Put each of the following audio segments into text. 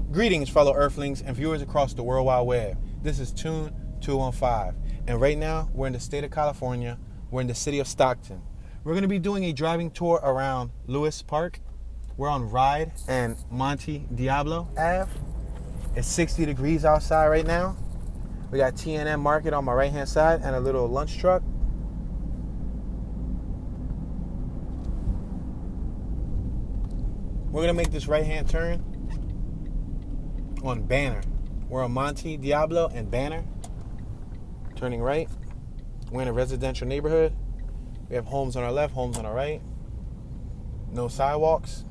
Greetings, fellow Earthlings and viewers across the World Wide Web. This is Tune 215, and right now we're in the state of California. We're in the city of Stockton. We're going to be doing a driving tour around Lewis Park. We're on Ride and Monte Diablo Ave. It's 60 degrees outside right now. We got T&M Market on my right-hand side and a little lunch truck. We're going to make this right-hand turn on Banner. We're on Monte Diablo and Banner. Turning right. We're in a residential neighborhood. We have homes on our left, homes on our right. No sidewalks.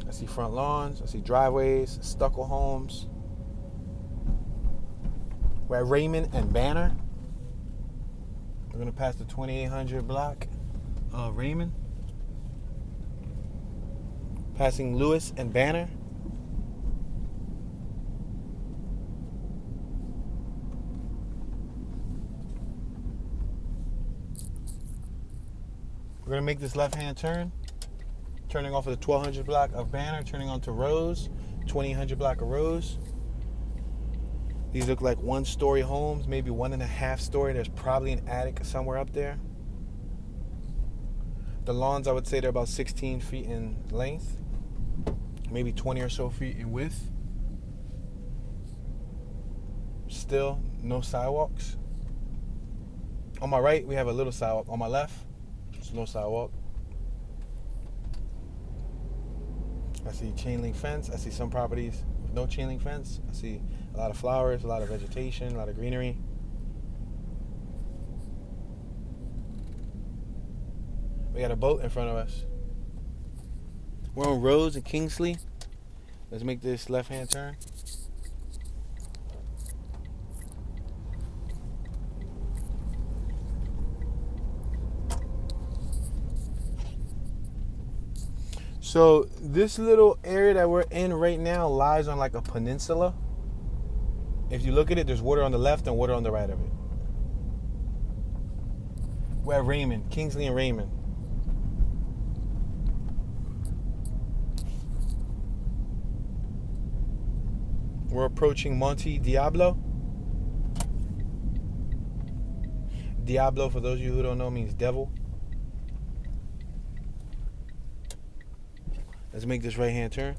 I see front lawns. I see driveways, stucco homes. We're at Raymond and Banner. We're going to pass the 2800 block of Raymond. Passing Lewis and Banner. We're going to make this left-hand turn, turning off of the 1200 block of Banner, turning onto Rose, 2800 block of Rose. These look like one-story homes, maybe 1.5 story. There's probably an attic somewhere up there. The lawns, I would say they're about 16 feet in length, maybe 20 or so feet in width. Still no sidewalks. On my right, we have a little sidewalk. On my left, there's no sidewalk. I see chain link fence. I see some properties with no chain link fence. I see a lot of flowers, a lot of vegetation, a lot of greenery. We got a boat in front of us. We're on Rose and Kingsley. Let's make this left-hand turn. So this little area that we're in right now lies on like a peninsula. If you look at it, there's water on the left and water on the right of it. We're at Raymond, Kingsley and Raymond. We're approaching Monte Diablo. Diablo, for those of you who don't know, means devil. Let's make this right-hand turn.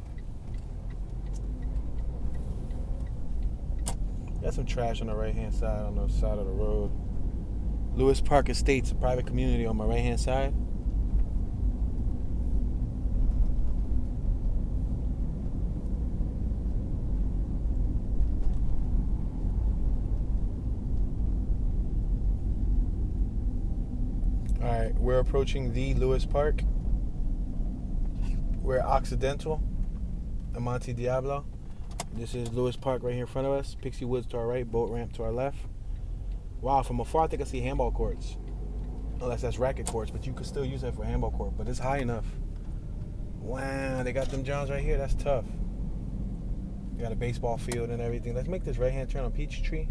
Got some trash on the right-hand side, on the side of the road. Lewis Park Estates, a private community on my right-hand side. All right, we're approaching the Lewis Park. We're at Occidental and Monte Diablo. This is Lewis Park right here in front of us. Pixie Woods to our right, boat ramp to our left. Wow, from afar I think I see handball courts. Unless that's racket courts, but you could still use that for handball court. But it's high enough. Wow, they got them Johns right here. That's tough. You got a baseball field and everything. Let's make this right-hand turn on Peachtree.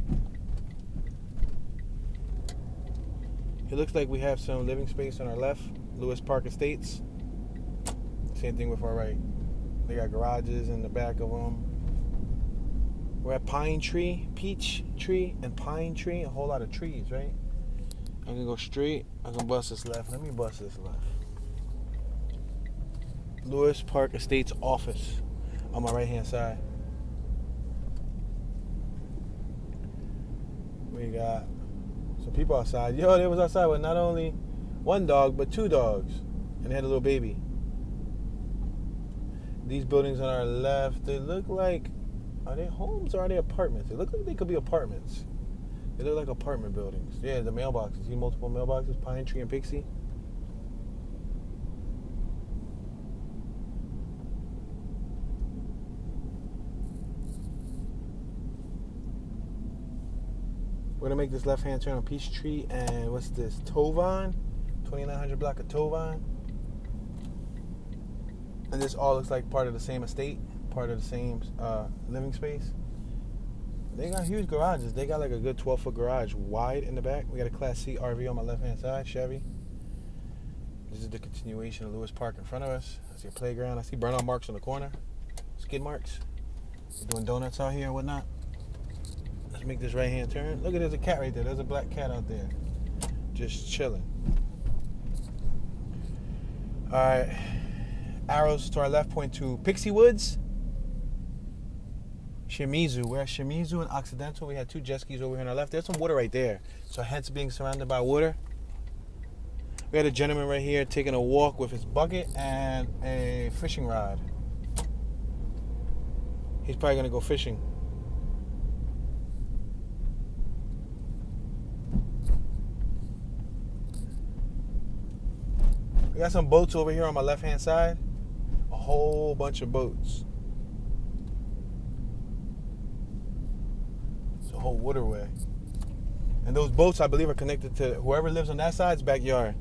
It looks like we have some living space on our left. Lewis Park Estates. Same thing with our right. They got garages in the back of them. We're at Pine Tree, Peach Tree, and Pine Tree. A whole lot of trees, right? I'm gonna go straight. I'm gonna bust this left. Let me bust this left. Lewis Park Estates office on my right-hand side. We got some people outside. Yo, they was outside with not only one dog, but 2 dogs. And they had a little baby. These buildings on our left, they look like, are they homes or are they apartments? They look like they could be apartments. They look like apartment buildings. Yeah, the mailboxes. See multiple mailboxes, Pine Tree and Pixie. We're gonna make this left-hand turn on Peachtree and what's this? Tovine, 2900 block of Tovine. And this all looks like part of the same estate, part of the same living space. They got huge garages. They got like a good 12-foot garage wide in the back. We got a Class C RV on my left-hand side, Chevy. This is the continuation of Lewis Park in front of us. I see a playground. I see burnout marks on the corner. It's skid marks. Doing donuts out here and whatnot. Let's make this right hand turn. Look at, there's a cat right there. There's a black cat out there. Just chilling. Alright. Arrows to our left point to Pixie Woods. Shimizu. We're at Shimizu and Occidental. We had 2 jet skis over here on our left. There's some water right there. So hence being surrounded by water. We had a gentleman right here taking a walk with his bucket and a fishing rod. He's probably going to go fishing. We got some boats over here on my left-hand side. A whole bunch of boats. It's a whole waterway. And those boats, I believe, are connected to whoever lives on that side's backyard.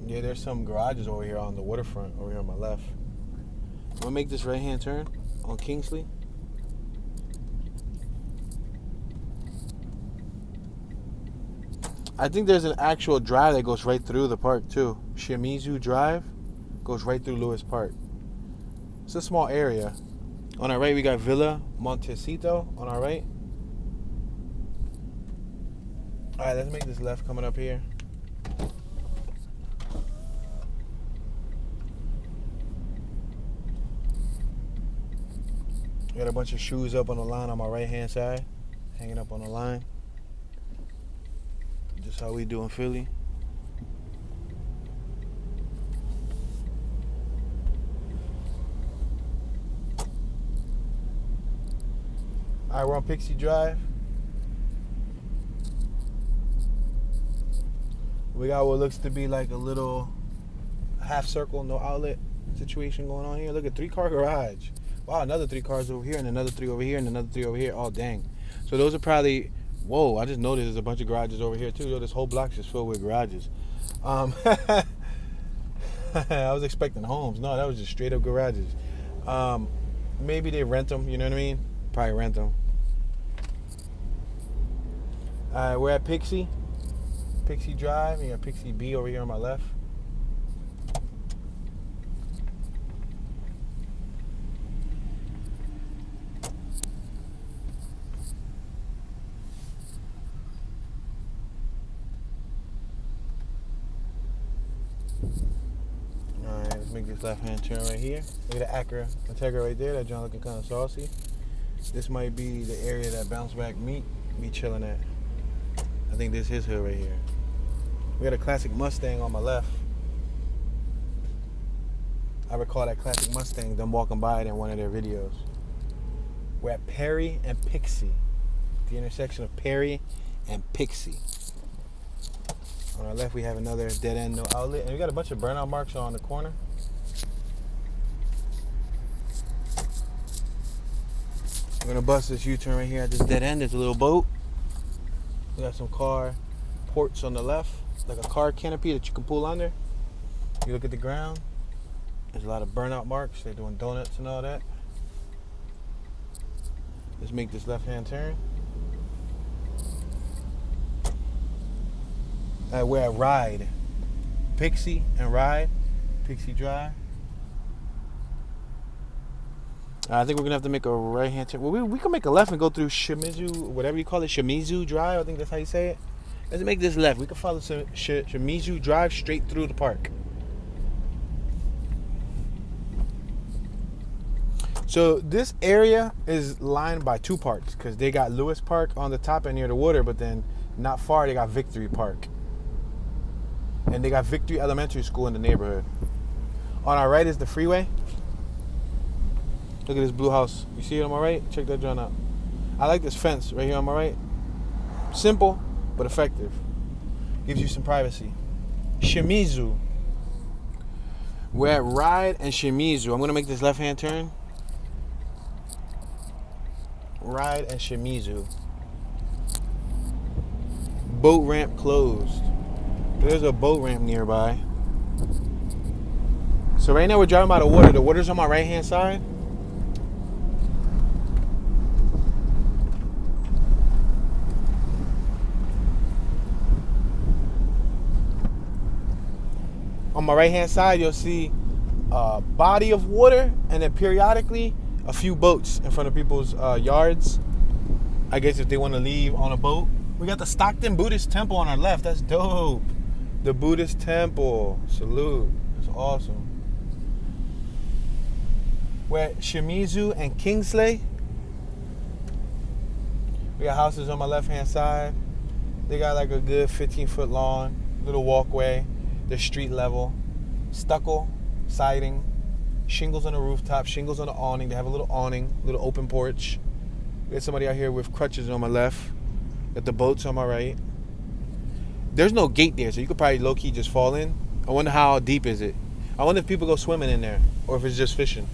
Yeah, there's some garages over here on the waterfront, over here on my left. I'm going to make this right-hand turn on Kingsley. I think there's an actual drive that goes right through the park too. Shimizu Drive goes right through Lewis Park. It's a small area. On our right, we got Villa Montecito on our right. All right, let's make this left coming up here. Got a bunch of shoes up on the line on my right-hand side, hanging up on the line. Just how we do in Philly. All right, we're on Pixie Drive. We got what looks to be like a little half circle, no outlet situation going on here. Look at 3-car garage. Wow, another 3 cars over here and another 3 over here and another 3 over here. Oh, dang. So those are probably... Whoa, I just noticed there's a bunch of garages over here too. Yo, this whole block's just filled with garages. I was expecting homes. No, that was just straight up garages. Maybe they rent them, you know what I mean? Probably rent them. We're at Pixie Drive. You got Pixie B over here on my left. Alright, let's make this left hand turn right here. Look at the Acura Integra right there. That joint looking kind of saucy. This might be the area that BounceBackMeek's be chilling at. I think this is his hood right here. We got a classic Mustang on my left. I recall that classic Mustang, them walking by it in one of their videos. We're at Perry and Pixie. The intersection of Perry and Pixie. On our left, we have another dead end, no outlet. And we got a bunch of burnout marks on the corner. I'm gonna bust this U-turn right here at this dead end. There's a little boat. We got some car ports on the left, like a car canopy that you can pull under. You look at the ground. There's a lot of burnout marks. They're doing donuts and all that. Let's make this left-hand turn. We're at Ride. Pixie and Ride. Pixie Drive. I think we're going to have to make a right-hand turn. Well, we can make a left and go through Shimizu, whatever you call it, Shimizu Drive. I think that's how you say it. Let's make this left. We can follow Shimizu Drive straight through the park. So this area is lined by 2 parks because they got Lewis Park on the top and near the water, but then not far they got Victory Park. And they got Victory Elementary School in the neighborhood. On our right is the freeway. Look at this blue house. You see it on my right? Check that joint out. I like this fence right here on my right. Simple, but effective. Gives you some privacy. Shimizu. We're at Ride and Shimizu. I'm going to make this left-hand turn. Ride and Shimizu. Boat ramp closed. There's a boat ramp nearby. So right now we're driving by the water. The water's on my right-hand side. on my right hand side, you'll see a body of water, and then periodically a few boats in front of people's yards. I guess if they want to leave on a boat. We got the Stockton Buddhist temple on our left. That's dope. The Buddhist temple. Salute. That's awesome. We're at Shimizu and Kingsley. We got houses on my left-hand side. They got like a good 15-foot lawn, little walkway. They're street level. Stucco siding. Shingles on the rooftop, shingles on the awning. They have a little awning, little open porch. We got somebody out here with crutches on my left. Got the boats on my right. There's no gate there, so you could probably low-key just fall in. I wonder how deep is it. I wonder if people go swimming in there or if it's just fishing.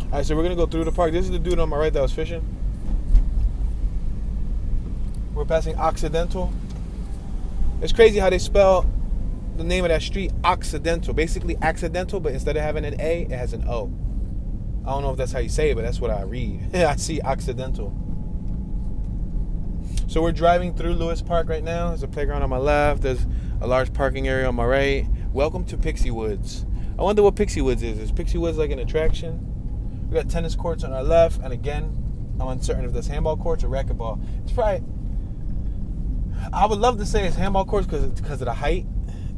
All right, so we're going to go through the park. This is the dude on my right that was fishing. We're passing Occidental. It's crazy how they spell the name of that street, Occidental. Basically accidental, but instead of having an A, it has an O. I don't know if that's how you say it, but that's what I read. I see Occidental. So we're driving through Lewis Park right now. There's a playground on my left. There's a large parking area on my right. Welcome to Pixie Woods. I wonder what Pixie Woods is. Is Pixie Woods like an attraction? We got tennis courts on our left, and again, I'm uncertain if that's handball courts or racquetball. It's probably, I would love to say it's handball courts because of the height.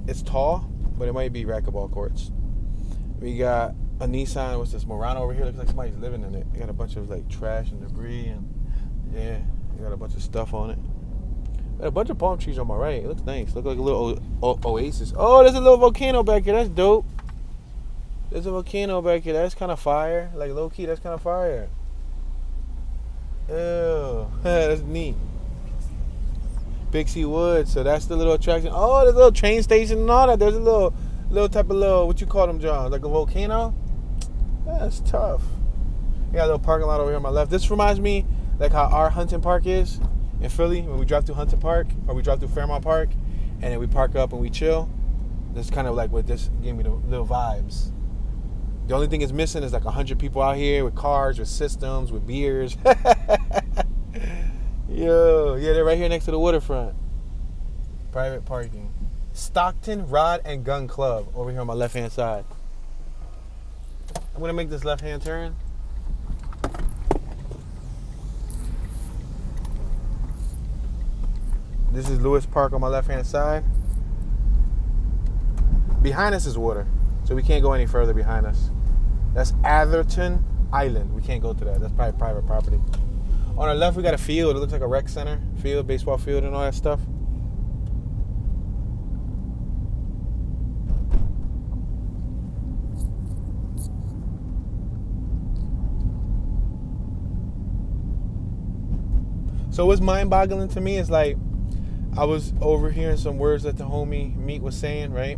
It's tall, but it might be racquetball courts. We got a Nissan. What's this? Murano over here. Looks like somebody's living in it. We got a bunch of like trash and debris, and yeah, we got a bunch of stuff on it. We got a bunch of palm trees on my right. It looks nice. Look like a little oasis. Oh, there's a little volcano back here. That's dope. There's a volcano back here. That's kind of fire. Like low key, that's kind of fire. Ew, that's neat. Pixie Woods. So that's the little attraction. Oh, there's a little train station and all that. There's a little type of what you call them, John? Like a volcano? That's tough. We got a little parking lot over here on my left. This reminds me like how our Hunting Park is in Philly. When we drive through Hunting Park or we drive through Fairmount Park and then we park up and we chill. That's kind of like what this gave me, the little vibes. The only thing it's missing is like 100 people out here with cars, with systems, with beers. Yo, yeah, they're right here next to the waterfront. Private parking. Stockton Rod and Gun Club over here on my left-hand side. I'm going to make this left-hand turn. This is Lewis Park on my left-hand side. Behind us is water, so we can't go any further behind us. That's Atherton Island. We can't go to that. That's probably private property. On our left, we got a field. It looks like a rec center field, baseball field, and all that stuff. So what's mind-boggling to me is like, I was overhearing some words that the homie Meek was saying, right?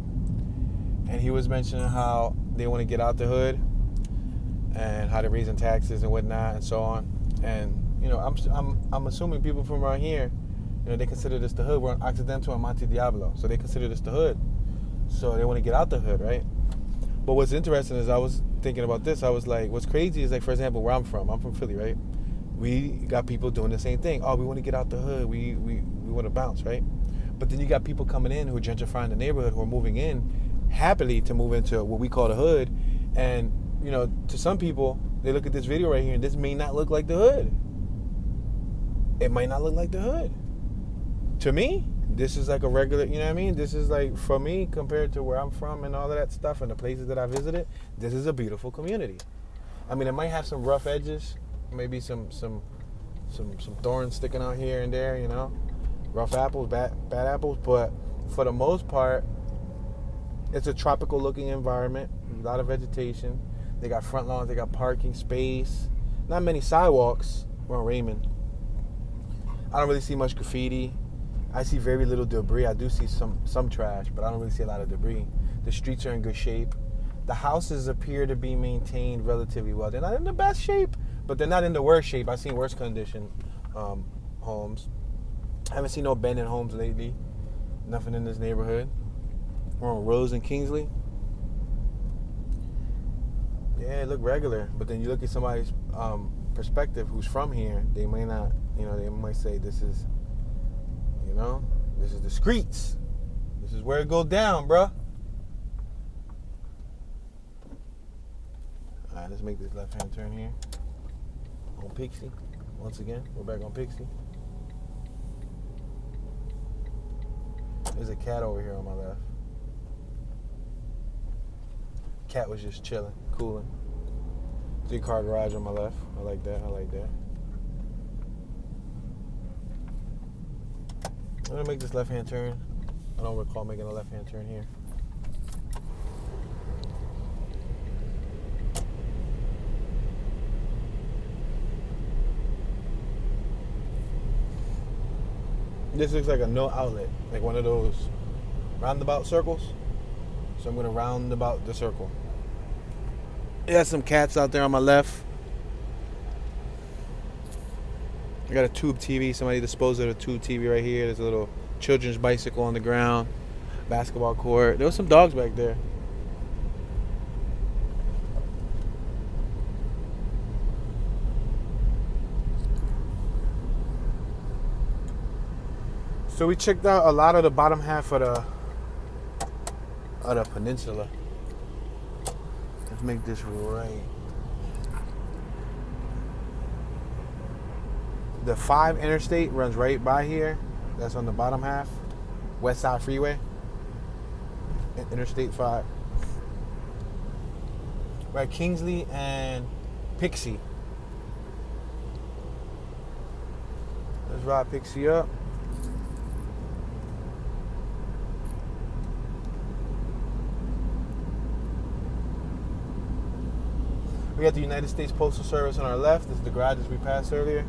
And he was mentioning how they want to get out the hood and how they're raising taxes and whatnot and so on. And you know, I'm assuming people from around here, you know, they consider this the hood. We're on Occidental and Monte Diablo, so they consider this the hood. So they want to get out the hood, right? But what's interesting is I was thinking about this. I was like, what's crazy is like, for example, where I'm from Philly, right? We got people doing the same thing. Oh, we want to get out the hood. We want to bounce, right? But then you got people coming in who are gentrifying the neighborhood, who are moving in happily to move into what we call the hood. And, you know, to some people, they look at this video right here and this may not look like the hood. It might not look like the hood. To me, this is like a regular, you know what I mean? This is like, for me, compared to where I'm from and all of that stuff and the places that I visited, this is a beautiful community. I mean, it might have some rough edges, maybe some thorns sticking out here and there, you know? Rough apples, bad apples, but for the most part, it's a tropical looking environment, a lot of vegetation. They got front lawns, they got parking space, not many sidewalks. We're on Raymond. I don't really see much graffiti. I see very little debris. I do see some trash, but I don't really see a lot of debris. The streets are in good shape. The houses appear to be maintained relatively well. They're not in the best shape, but they're not in the worst shape. I've seen worse condition homes. I haven't seen no abandoned homes lately. Nothing in this neighborhood. We're on Rose and Kingsley. Yeah, it look regular, but then you look at somebody's perspective who's from here, they may not, you know, they might say this is You know, this is the streets. This is where it goes down, bruh. All right, let's make this left-hand turn here. On Pixie. Once again, we're back on Pixie. There's a cat over here on my left. Cat was just chilling, cooling. 3-car garage on my left. I like that. I'm gonna make this left-hand turn. I don't recall making a left-hand turn here. This looks like a no outlet, like one of those roundabout circles. So I'm gonna roundabout the circle. There's some cats out there on my left. I got a tube TV. Somebody disposed of a tube TV right here. There's a little children's bicycle on the ground. Basketball court. There was some dogs back there. So we checked out a lot of the bottom half of the peninsula. Let's make this right. The 5 interstate runs right by here. That's on the bottom half. West Side Freeway. Interstate 5. We're at Kingsley and Pixie. Let's ride Pixie up. We got the United States Postal Service on our left. This is the garages we passed earlier.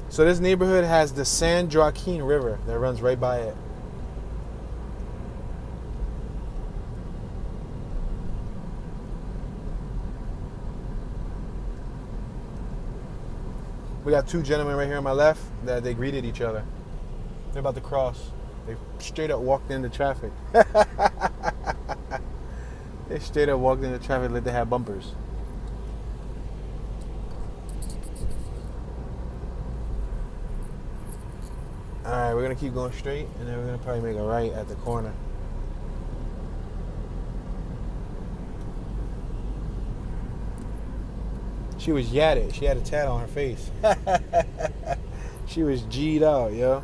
So this neighborhood has the San Joaquin River that runs right by it. We got 2 gentlemen right here on my left that they greeted each other. They're about to cross. They straight up walked into traffic. They straight up walked into traffic like they had bumpers. Alright, we're going to keep going straight, and then we're going to probably make a right at the corner. She was yatted. She had a tat on her face. She was G'd out, yo.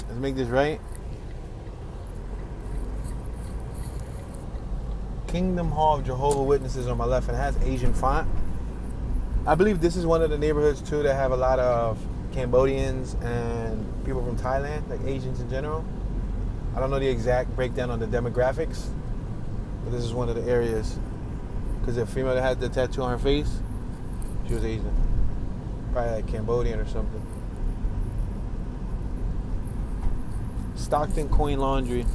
Let's make this right. Kingdom Hall of Jehovah's Witnesses on my left, and it has Asian font. I believe this is one of the neighborhoods too that have a lot of Cambodians and people from Thailand, like Asians in general. I don't know the exact breakdown on the demographics, but this is one of the areas. Because the female that had the tattoo on her face, she was Asian. Probably like Cambodian or something. Stockton Coin Laundry.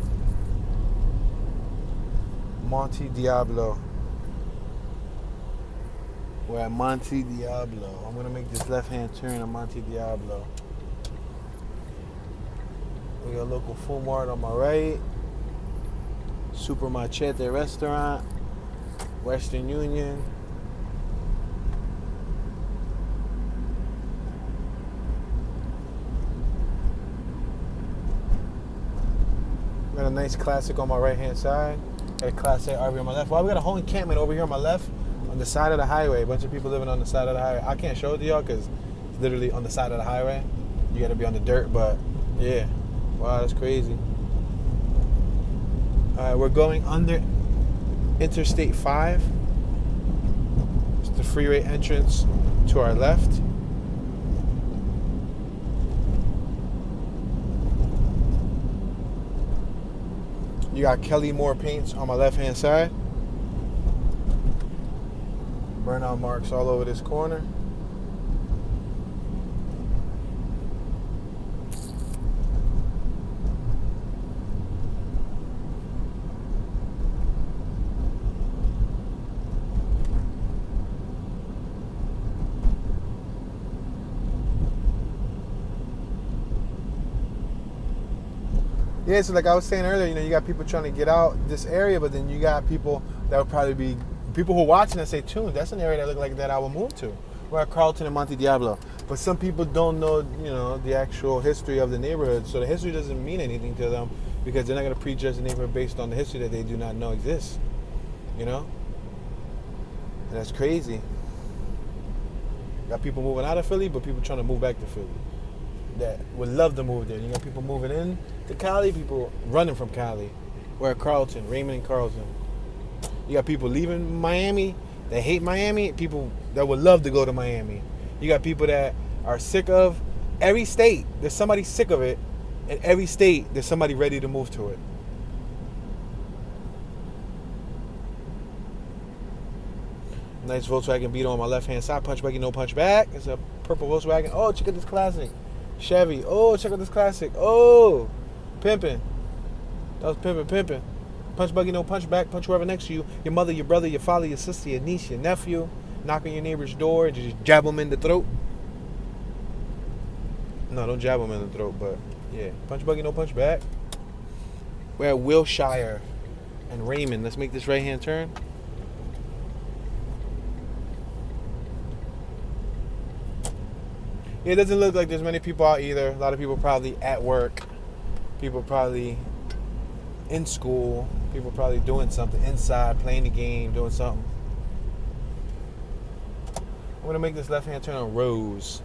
Monte Diablo. We're at Monte Diablo. I'm going to make this left-hand turn on Monte Diablo. We got a local Full Mart on my right. Super Machete Restaurant. Western Union. Got a nice classic on my right-hand side. Got a Class A RV on my left. Well, we got a whole encampment over here on my left on the side of the highway. A bunch of people living on the side of the highway. I can't show it to y'all because it's literally on the side of the highway. You got to be on the dirt, but yeah. Wow, that's crazy. All right, we're going under Interstate 5. It's the freeway entrance to our left. You got Kelly Moore Paints on my left-hand side. Burnout marks all over this corner. Yeah, so like I was saying earlier, you know, you got people trying to get out this area, but then you got people that would probably be people who are watching and say, "Tune, that's an area that look like that I will move to." We're at Carlton and Monte Diablo, but some people don't know, the actual history of the neighborhood. So the history doesn't mean anything to them because they're not going to prejudge the neighborhood based on the history that they do not know exists. And that's crazy. Got people moving out of Philly, but people trying to move back to Philly that would love to move there. You got people moving in to Cali, people running from Cali. We're at Carlton, Raymond and Carlton. You got people leaving Miami that hate Miami, people that would love to go to Miami. You got people that are sick of every state. There's somebody sick of it. In every state, there's somebody ready to move to it. Nice Volkswagen Beetle on my left-hand side. Punch back, no punch back. It's a purple Volkswagen. Oh, check out this classic. Chevy. Oh, check out this classic. Oh, pimping. That was pimping. Punch buggy, no punch back. Punch whoever next to you. Your mother, your brother, your father, your sister, your niece, your nephew. Knock on your neighbor's door and just jab them in the throat. No, don't jab them in the throat, but yeah. Punch buggy, no punch back. We're at Wilshire and Raymond. Let's make this right-hand turn. Yeah, it doesn't look like there's many people out either. A lot of people probably at work. People probably in school. People probably doing something inside, playing the game, doing something. I'm going to make this left-hand turn on Rose.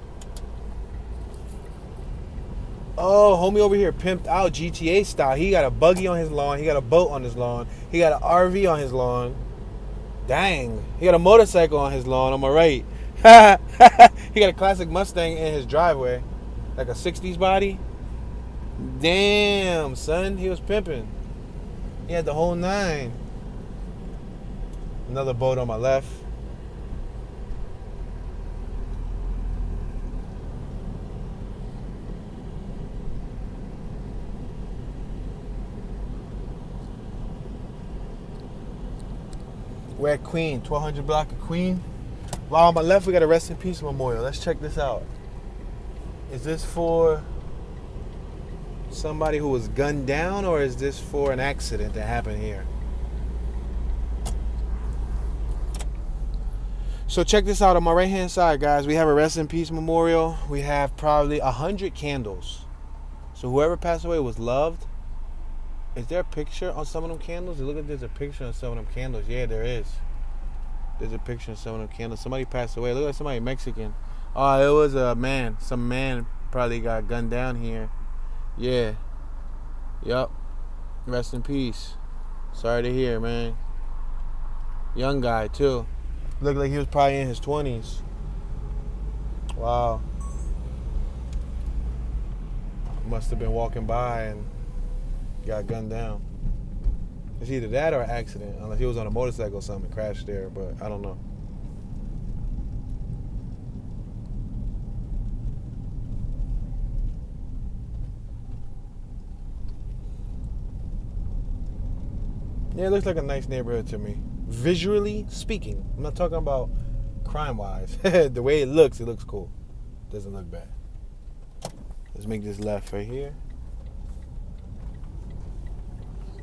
Oh, homie over here pimped out GTA style. He got a buggy on his lawn. He got a boat on his lawn. He got an RV on his lawn. Dang. He got a motorcycle on his lawn on my right. He got a classic Mustang in his driveway. Like a 60s body. Damn, son. He was pimping. He had the whole 9. Another boat on my left. We're at Queen, 1200 block of Queen. Wow, on my left we got a Rest in Peace memorial. Let's check this out. Is this for somebody who was gunned down, or is this for an accident that happened here? So check this out. On my right hand side, guys, we have a Rest in Peace memorial. We have probably 100 candles. So whoever passed away was loved. Is there a picture on some of them candles? Look like there's a picture on some of them candles. Yeah, there is. There's a picture on some of them candles. Somebody passed away. Look like somebody Mexican. Oh, it was a man. Some man probably got gunned down here. Yeah. Yup. Rest in peace. Sorry to hear, man. Young guy, too. Looked like he was probably in his 20s. Wow. Must have been walking by and got gunned down. It's either that or an accident, unless he was on a motorcycle or something and crashed there, but I don't know. Yeah, it looks like a nice neighborhood to me. Visually speaking. I'm not talking about crime-wise. The way it looks cool. Doesn't look bad. Let's make this left right here.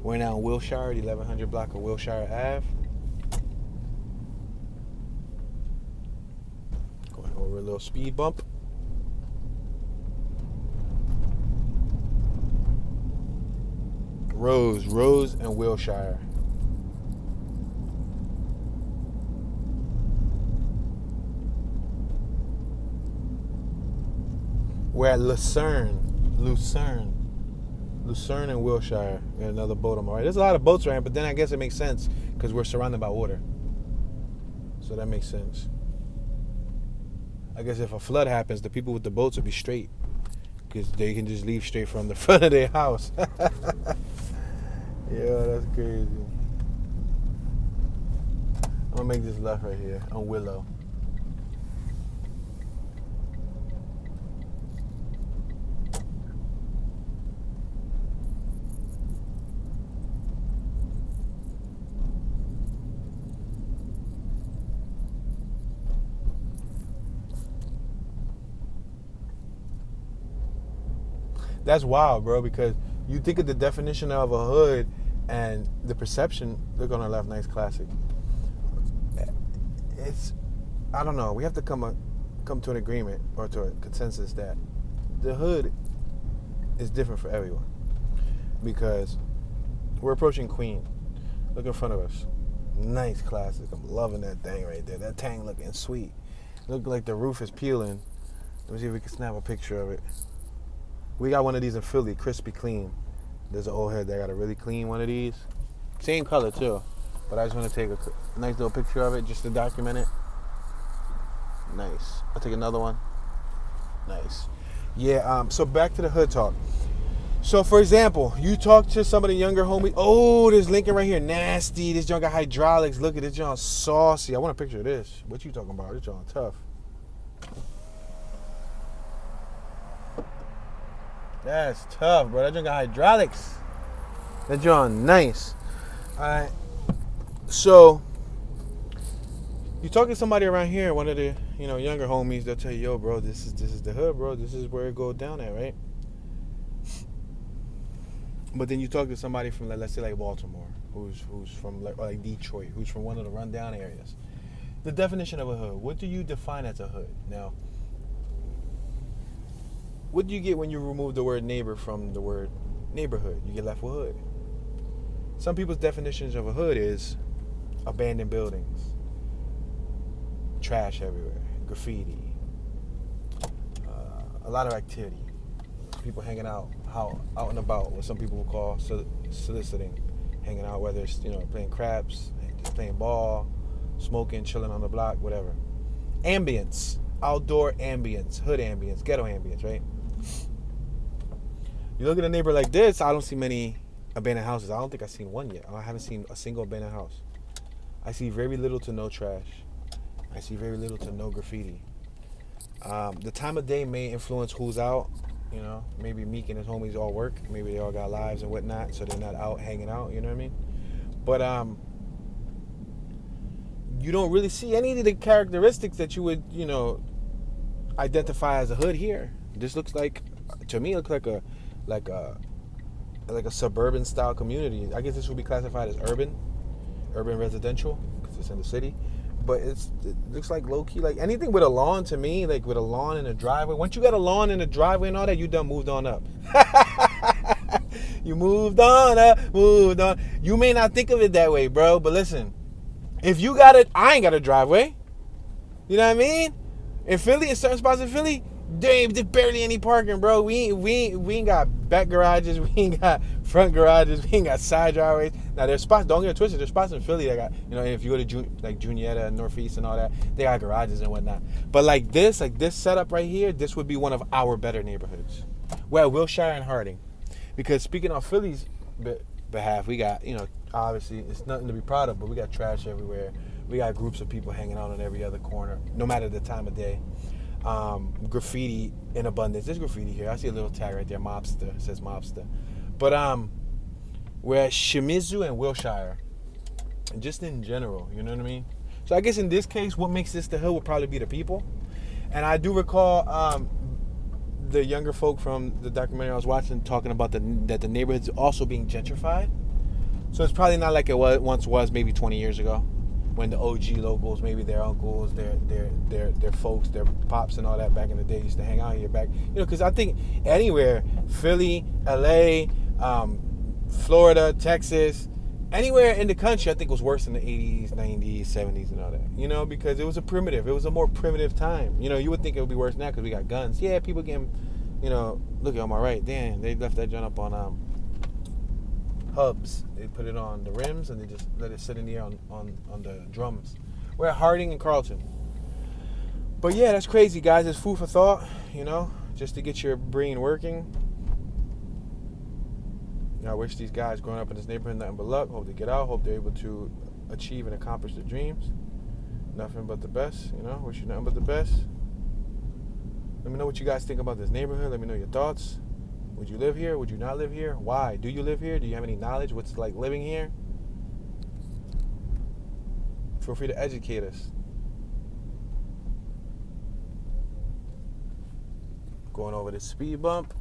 We're now in Wilshire, the 1100 block of Wilshire Ave. Going over a little speed bump. Rose and Wilshire. We're at Lucerne and Wilshire. Got another boat on my right. There's a lot of boats around, but then I guess it makes sense because we're surrounded by water. So that makes sense. I guess if a flood happens, the people with the boats will be straight because they can just leave straight from the front of their house. Yeah, that's crazy. I'm gonna make this left right here on Willow. That's wild, bro, because you think of the definition of a hood And the perception, look on our left, nice classic. It's, I don't know. We have to come to an agreement or to a consensus that the hood is different for everyone, because we're approaching Queen. Look in front of us. Nice classic. I'm loving that thing right there. That tank looking sweet. Look like the roof is peeling. Let me see if we can snap a picture of it. We got one of these in Philly, crispy clean. There's an old head that got a really clean one of these. Same color too. But I just want to take a nice little picture of it just to document it. Nice. I'll take another one. Nice. Yeah, so back to the hood talk. So, for example, you talk to some of the younger homies. Oh, there's Lincoln right here. Nasty. This joint got hydraulics. Look at this joint. Saucy. I want a picture of this. What you talking about? This joint tough. That's tough, bro. That joint got hydraulics. That joint nice. All right. So, you talk to somebody around here, one of the younger homies, they'll tell you, yo, bro, this is the hood, bro. This is where it goes down at, right? But then you talk to somebody from, let's say, like Baltimore, who's from like Detroit, who's from one of the rundown areas. The definition of a hood. What do you define as a hood? Now, what do you get when you remove the word neighbor from the word neighborhood? You get left with hood. Some people's definitions of a hood is abandoned buildings, trash everywhere, graffiti, a lot of activity, people hanging out and about, what some people will call soliciting, hanging out, whether it's playing craps, just playing ball, smoking, chilling on the block, whatever. Ambience, outdoor ambience, hood ambience, ghetto ambience, right? You look at a neighbor like this, I don't see many abandoned houses. I don't think I've seen one yet. I haven't seen a single abandoned house. I see very little to no trash. I see very little to no graffiti. The time of day may influence who's out. Maybe Meek and his homies all work. Maybe they all got lives and whatnot, so they're not out hanging out. You know what I mean? But you don't really see any of the characteristics that you would, identify as a hood here. This looks like, to me, it looks like a suburban style community. I guess this would be classified as urban residential because it's in the city. But it looks like low key, like anything with a lawn to me, like with a lawn and a driveway. Once you got a lawn and a driveway and all that, you done moved on up. You moved on up, moved on. You may not think of it that way, bro, but listen, if you got it, I ain't got a driveway. You know what I mean? In Philly, in certain spots in Philly, there's barely any parking, bro. We ain't got back garages, we ain't got front garages, we ain't got side driveways. Now there's spots, don't get it twisted, there's spots in Philly that got, if you go to Junietta, Northeast and all that, they got garages and whatnot. But like this setup right here, this would be one of our better neighborhoods. Well, Wilshire and Harding. Because speaking on Philly's behalf, we got, obviously it's nothing to be proud of, but we got trash everywhere. We got groups of people hanging out on every other corner, no matter the time of day. Graffiti in abundance. There's graffiti here. I see a little tag right there, mobster. It says mobster. But we're at Shimizu and Wilshire, and just in general, you know what I mean? So I guess in this case, what makes this the hood would probably be the people. And I do recall the younger folk from the documentary I was watching talking about that the neighborhood's also being gentrified. So it's probably not like it once was maybe 20 years ago, when the OG locals, maybe their uncles, their folks, their pops and all that back in the day used to hang out here back. Because I think anywhere, Philly, LA, Florida, Texas, anywhere in the country, I think was worse in the 80s, 90s, 70s and all that. Because it was a more primitive time. You would think it would be worse now because we got guns. Yeah, people getting, look at on my right, damn, they left that joint up on hubs. They put it on the rims and they just let it sit in the air on the drums. We're at Harding and Carlton. But yeah, that's crazy, guys. It's food for thought, just to get your brain working. I wish these guys growing up in this neighborhood nothing but luck. Hope they get out. Hope they're able to achieve and accomplish their dreams. Nothing but the best, Wish you nothing but the best. Let me know what you guys think about this neighborhood. Let me know your thoughts. Would you live here? Would you not live here? Why? Do you live here? Do you have any knowledge? What's it like living here? Feel free to educate us. Going over this speed bump.